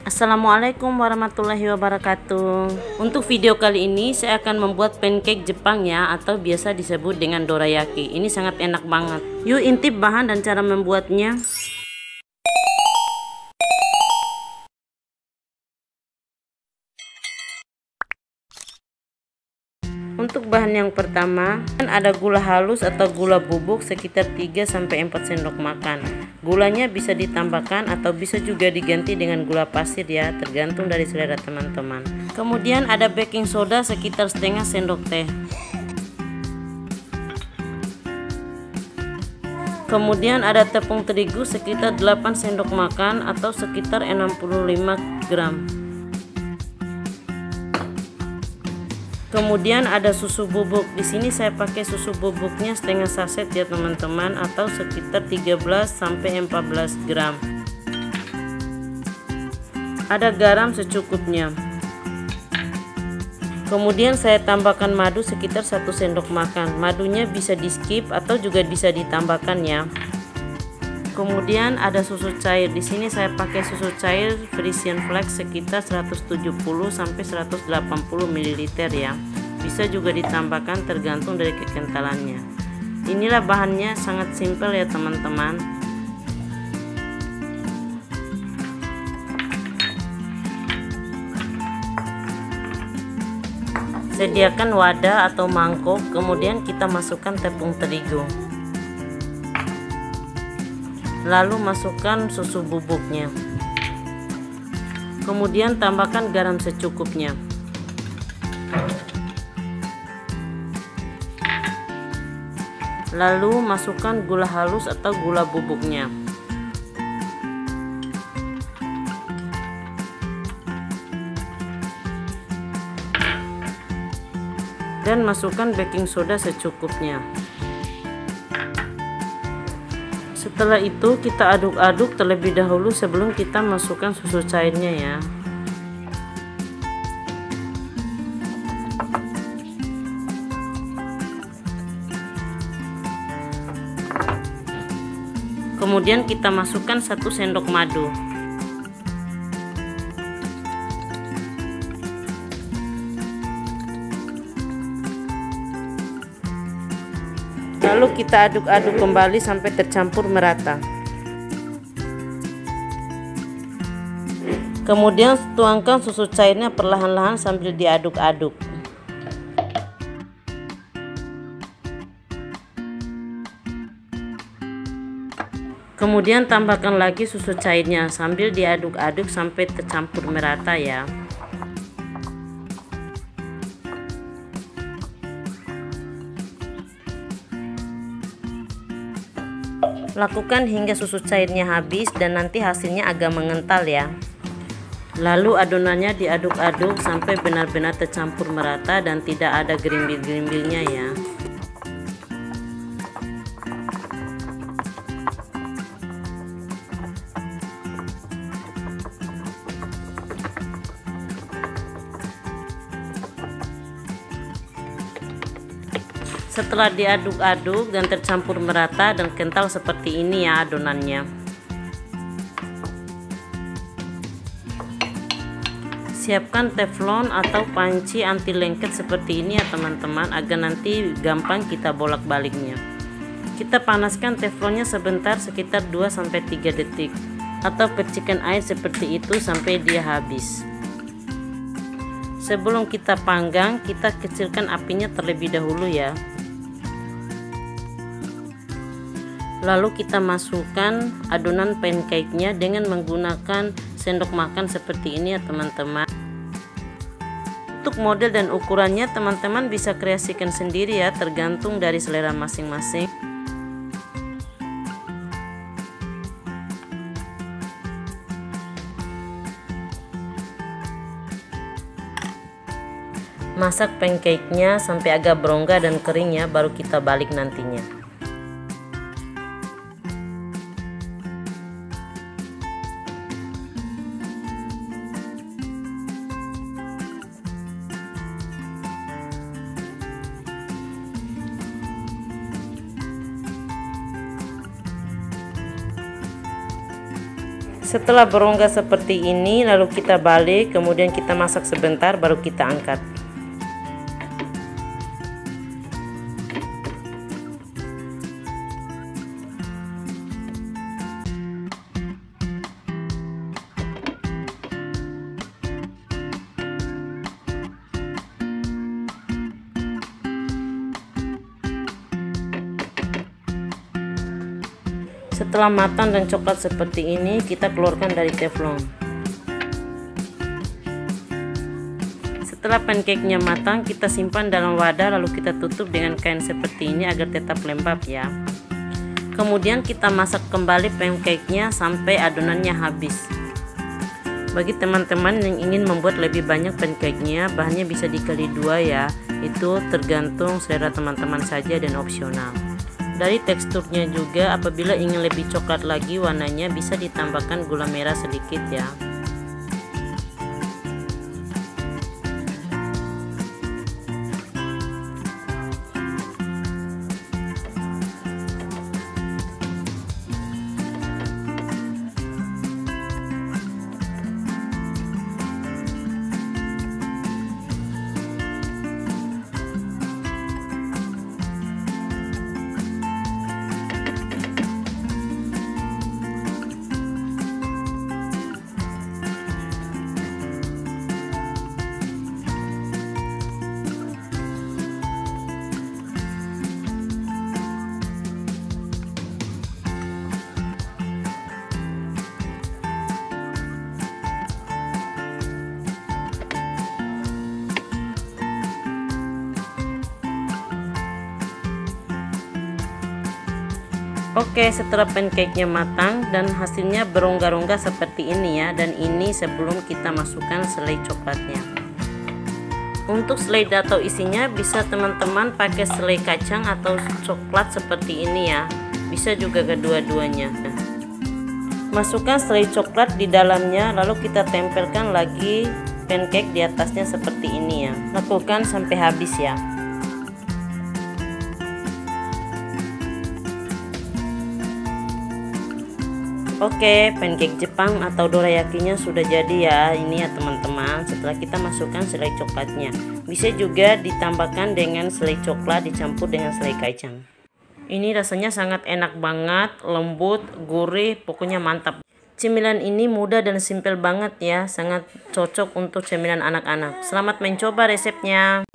Assalamualaikum warahmatullahi wabarakatuh. Untuk video kali ini saya akan membuat pancake Jepang ya, atau biasa disebut dengan dorayaki. Ini sangat enak banget. Yuk intip bahan dan cara membuatnya. Untuk bahan yang pertama, ada gula halus atau gula bubuk sekitar 3-4 sendok makan. Gulanya bisa ditambahkan atau bisa juga diganti dengan gula pasir ya, tergantung dari selera teman-teman. Kemudian ada baking soda sekitar setengah sendok teh. Kemudian ada tepung terigu sekitar 8 sendok makan atau sekitar 65 gram. Kemudian ada susu bubuk. Di sini saya pakai susu bubuknya setengah saset ya teman-teman, atau sekitar 13-14 gram. Ada garam secukupnya. Kemudian saya tambahkan madu sekitar 1 sendok makan. Madunya bisa di skip atau juga bisa ditambahkan ya. Kemudian ada susu cair. Di sini saya pakai susu cair Frisian Flax sekitar 170-180 ml ya. Bisa juga ditambahkan tergantung dari kekentalannya. Inilah bahannya, sangat simpel ya teman-teman. Sediakan wadah atau mangkok, kemudian kita masukkan tepung terigu. Lalu masukkan susu bubuknya. Kemudian tambahkan garam secukupnya. Lalu masukkan gula halus atau gula bubuknya. Dan masukkan baking soda secukupnya. Setelah itu kita aduk-aduk terlebih dahulu sebelum kita masukkan susu cairnya ya. Kemudian kita masukkan 1 sendok madu. Lalu kita aduk-aduk kembali sampai tercampur merata. Kemudian tuangkan susu cairnya perlahan-lahan sambil diaduk-aduk. Kemudian tambahkan lagi susu cairnya sambil diaduk-aduk sampai tercampur merata ya. Lakukan hingga susu cairnya habis dan nanti hasilnya agak mengental ya. Lalu adonannya diaduk-aduk sampai benar-benar tercampur merata dan tidak ada gerimbil-gerimbilnya ya. Setelah diaduk-aduk dan tercampur merata dan kental seperti ini ya adonannya. Siapkan teflon atau panci anti lengket seperti ini ya teman-teman, agar nanti gampang kita bolak-baliknya. Kita panaskan teflonnya sebentar sekitar 2-3 detik, atau percikan air seperti itu sampai dia habis. Sebelum kita panggang, kita kecilkan apinya terlebih dahulu ya. Lalu kita masukkan adonan pancake-nya dengan menggunakan sendok makan seperti ini ya teman-teman. Untuk model dan ukurannya teman-teman bisa kreasikan sendiri ya, tergantung dari selera masing-masing. Masak pancake-nya sampai agak berongga dan kering ya, baru kita balik nantinya. Setelah berongga seperti ini, lalu kita balik, kemudian kita masak sebentar baru kita angkat. Setelah matang dan coklat seperti ini, kita keluarkan dari teflon. Setelah pancake-nya matang, kita simpan dalam wadah lalu kita tutup dengan kain seperti ini agar tetap lembab ya. Kemudian kita masak kembali pancake-nya sampai adonannya habis. Bagi teman-teman yang ingin membuat lebih banyak pancake-nya, bahannya bisa dikali 2 ya. Itu tergantung selera teman-teman saja dan opsional. Dari teksturnya juga, apabila ingin lebih coklat lagi warnanya, bisa ditambahkan gula merah sedikit ya. Oke, setelah pancake-nya matang dan hasilnya berongga-rongga seperti ini ya, dan ini sebelum kita masukkan selai coklatnya. Untuk selai atau isinya bisa teman-teman pakai selai kacang atau coklat seperti ini ya, bisa juga kedua-duanya. Masukkan selai coklat di dalamnya, lalu kita tempelkan lagi pancake di atasnya seperti ini ya. Lakukan sampai habis ya. Oke, pancake Jepang atau dorayakinya sudah jadi ya. Ini ya teman-teman, setelah kita masukkan selai coklatnya. Bisa juga ditambahkan dengan selai coklat dicampur dengan selai kacang. Ini rasanya sangat enak banget, lembut, gurih, pokoknya mantap. Cemilan ini mudah dan simpel banget ya, sangat cocok untuk cemilan anak-anak. Selamat mencoba resepnya.